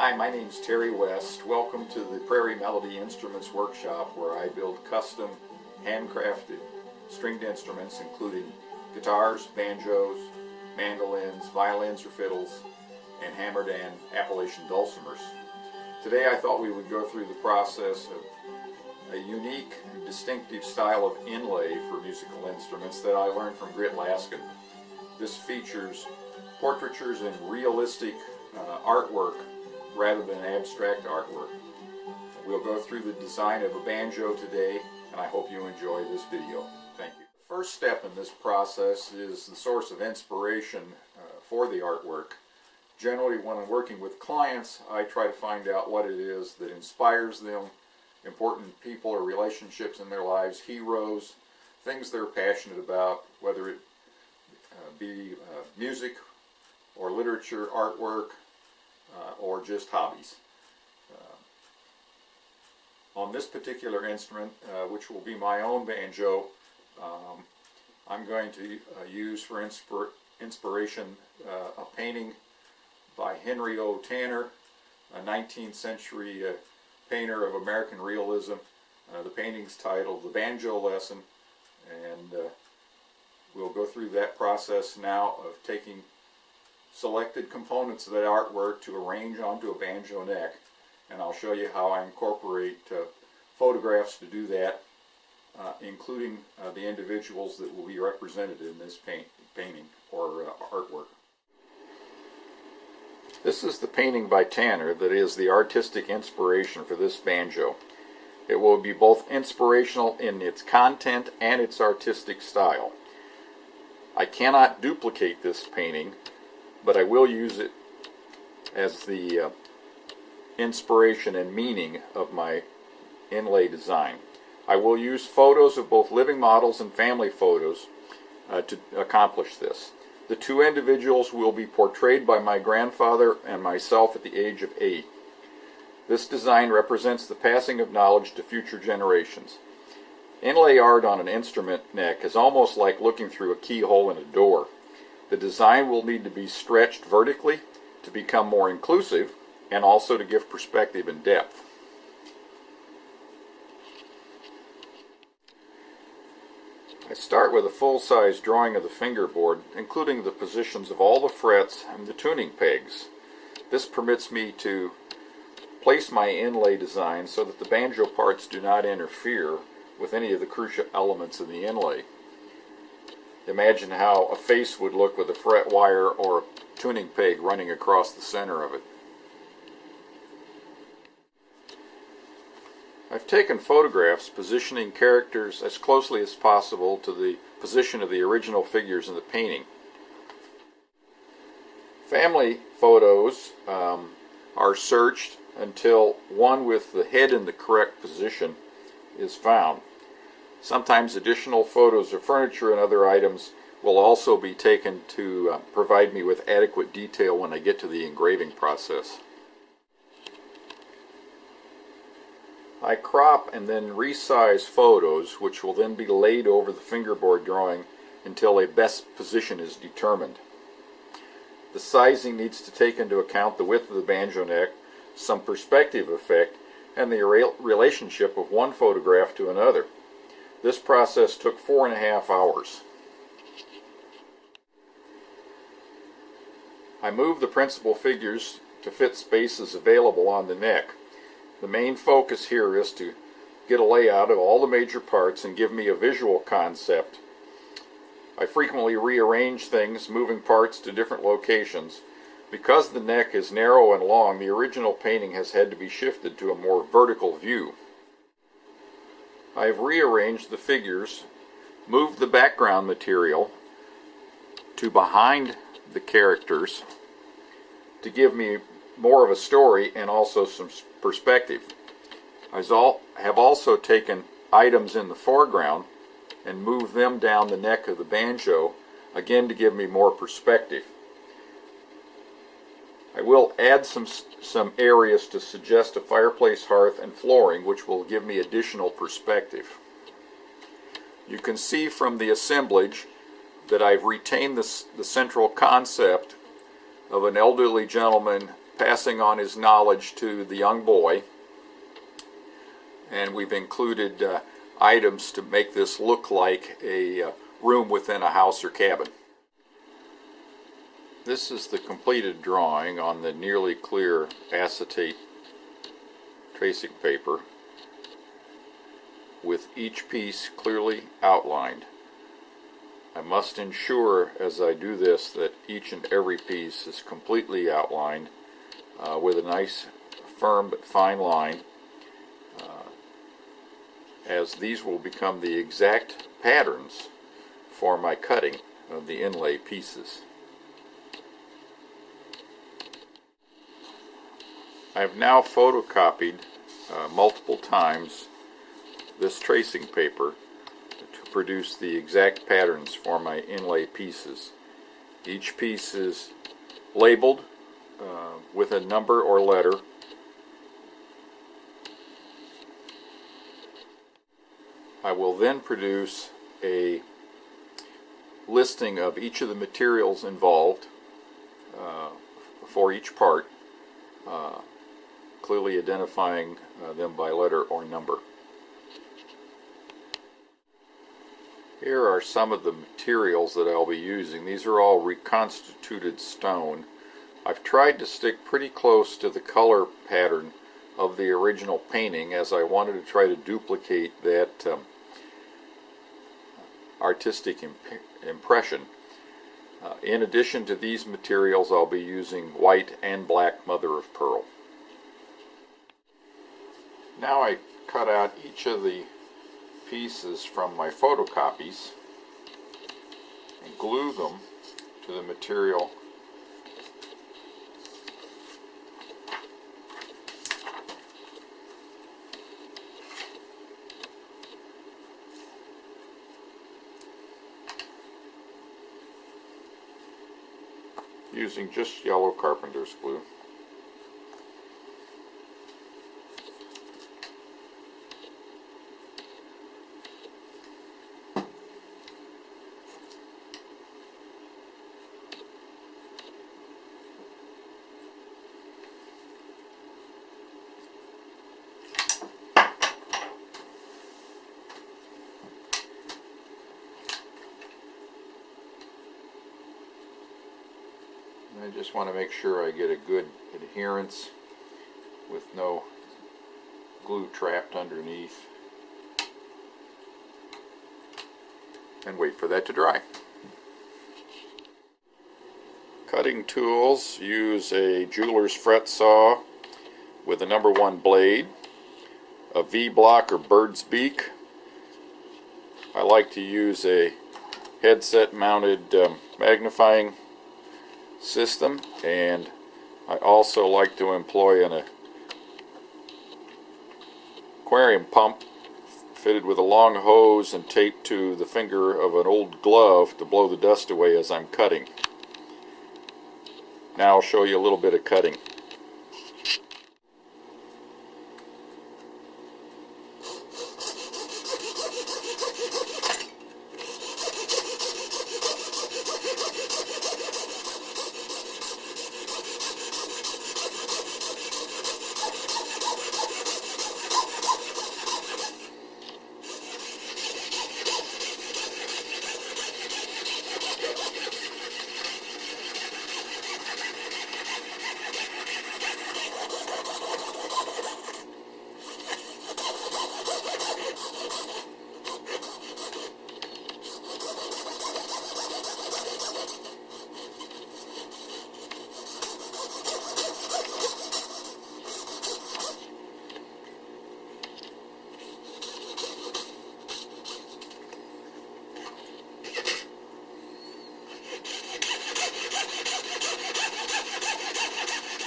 Hi, my name's Terry West. Welcome to the Prairie Melody Instruments Workshop, where I build custom, handcrafted stringed instruments including guitars, banjos, mandolins, violins or fiddles, and hammered and Appalachian dulcimers. Today I thought we would go through the process of a unique and distinctive style of inlay for musical instruments that I learned from Grit Laskin. This features portraitures and realistic artwork rather than abstract artwork. We'll go through the design of a banjo today, and I hope you enjoy this video. Thank you. The first step in this process is the source of inspiration for the artwork. Generally, when I'm working with clients, I try to find out what it is that inspires them, important people or relationships in their lives, heroes, things they're passionate about, whether it be music or literature, artwork, or just hobbies. On this particular instrument, which will be my own banjo, I'm going to use for inspiration a painting by Henry O. Tanner, a 19th century painter of American realism. The painting's titled The Banjo Lesson, and we'll go through that process now of taking selected components of that artwork to arrange onto a banjo neck, and I'll show you how I incorporate photographs to do that, including the individuals that will be represented in this painting or artwork. This is the painting by Tanner that is the artistic inspiration for this banjo. It will be both inspirational in its content and its artistic style. I cannot duplicate this painting, but I will use it as the inspiration and meaning of my inlay design. I will use photos of both living models and family photos to accomplish this. The two individuals will be portrayed by my grandfather and myself at the age of 8. This design represents the passing of knowledge to future generations. Inlay art on an instrument neck is almost like looking through a keyhole in a door. The design will need to be stretched vertically to become more inclusive and also to give perspective and depth. I start with a full-size drawing of the fingerboard, including the positions of all the frets and the tuning pegs. This permits me to place my inlay design so that the banjo parts do not interfere with any of the crucial elements in the inlay. Imagine how a face would look with a fret wire or a tuning peg running across the center of it. I've taken photographs positioning characters as closely as possible to the position of the original figures in the painting. Family photos are searched until one with the head in the correct position is found. Sometimes additional photos of furniture and other items will also be taken to provide me with adequate detail when I get to the engraving process. I crop and then resize photos, which will then be laid over the fingerboard drawing until a best position is determined. The sizing needs to take into account the width of the banjo neck, some perspective effect, and the relationship of one photograph to another. This process took 4.5 hours. I moved the principal figures to fit spaces available on the neck. The main focus here is to get a layout of all the major parts and give me a visual concept. I frequently rearrange things, moving parts to different locations. Because the neck is narrow and long, the original painting has had to be shifted to a more vertical view. I've rearranged the figures, moved the background material to behind the characters to give me more of a story and also some perspective. I have also taken items in the foreground and moved them down the neck of the banjo, again to give me more perspective. I will add some areas to suggest a fireplace, hearth, and flooring, which will give me additional perspective. You can see from the assemblage that I've retained the central concept of an elderly gentleman passing on his knowledge to the young boy, and we've included items to make this look like a room within a house or cabin. This is the completed drawing on the nearly clear acetate tracing paper, with each piece clearly outlined. I must ensure as I do this that each and every piece is completely outlined with a nice firm but fine line, as these will become the exact patterns for my cutting of the inlay pieces. I've now photocopied multiple times this tracing paper to produce the exact patterns for my inlay pieces. Each piece is labeled with a number or letter. I will then produce a listing of each of the materials involved for each part, clearly identifying them by letter or number. Here are some of the materials that I'll be using. These are all reconstituted stone. I've tried to stick pretty close to the color pattern of the original painting, as I wanted to try to duplicate that artistic impression. In addition to these materials, I'll be using white and black mother of pearl. Now I cut out each of the pieces from my photocopies and glue them to the material using just yellow carpenter's glue. I just want to make sure I get a good adherence with no glue trapped underneath, and wait for that to dry. Cutting tools: use a jeweler's fret saw with a #1 blade, a V-block or bird's beak. I like to use a headset mounted magnifying system, and I also like to employ an aquarium pump fitted with a long hose and taped to the finger of an old glove to blow the dust away as I'm cutting. Now I'll show you a little bit of cutting.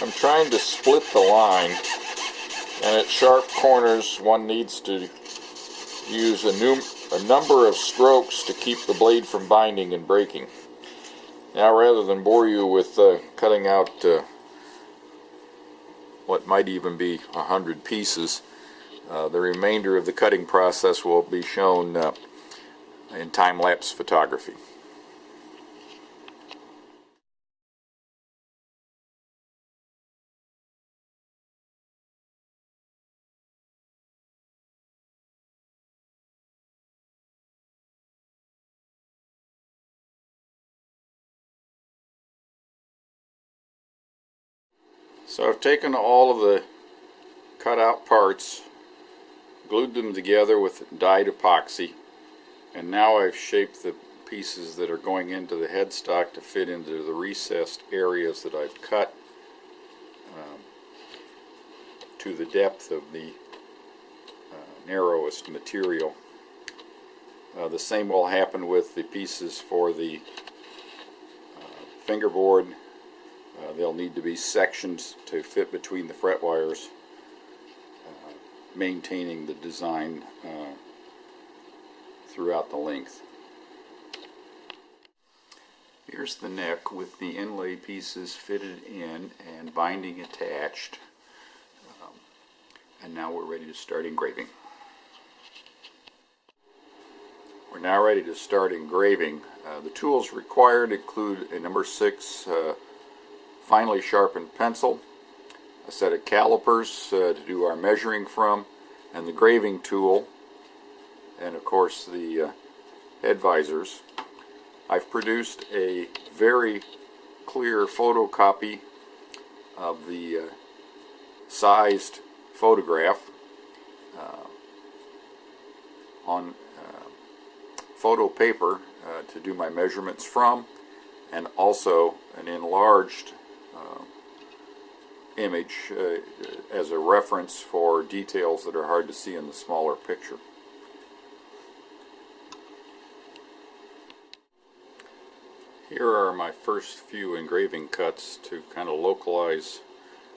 I'm trying to split the line, and at sharp corners one needs to use a number of strokes to keep the blade from binding and breaking. Now, rather than bore you with cutting out what might even be 100 pieces, the remainder of the cutting process will be shown in time-lapse photography. So I've taken all of the cut out parts, glued them together with dyed epoxy, and now I've shaped the pieces that are going into the headstock to fit into the recessed areas that I've cut to the depth of the narrowest material. The same will happen with the pieces for the fingerboard. They'll need to be sectioned to fit between the fret wires, maintaining the design throughout the length. Here's the neck with the inlay pieces fitted in and binding attached. And now we're ready to start engraving. We're now ready to start engraving. The tools required include a number 6 finely sharpened pencil, a set of calipers to do our measuring from, and the graving tool, and of course the head visors. I've produced a very clear photocopy of the sized photograph on photo paper to do my measurements from, and also an enlarged image as a reference for details that are hard to see in the smaller picture. Here are my first few engraving cuts to kind of localize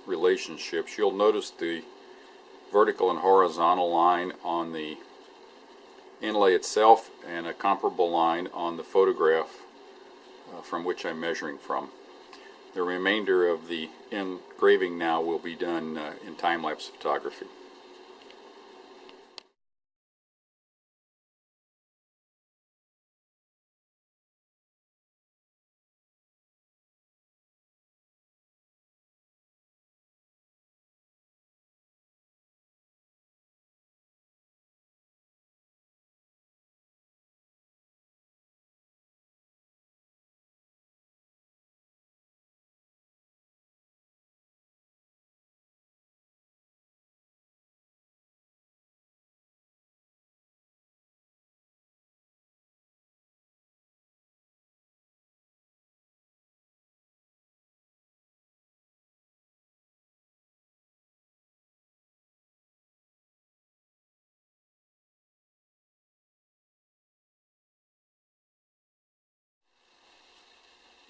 relationships. You'll notice the vertical and horizontal line on the inlay itself and a comparable line on the photograph from which I'm measuring from. The remainder of the engraving now will be done in time-lapse photography.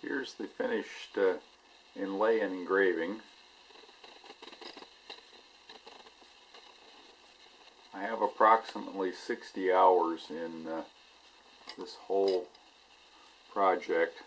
Here's the finished inlay and engraving. I have approximately 60 hours in this whole project.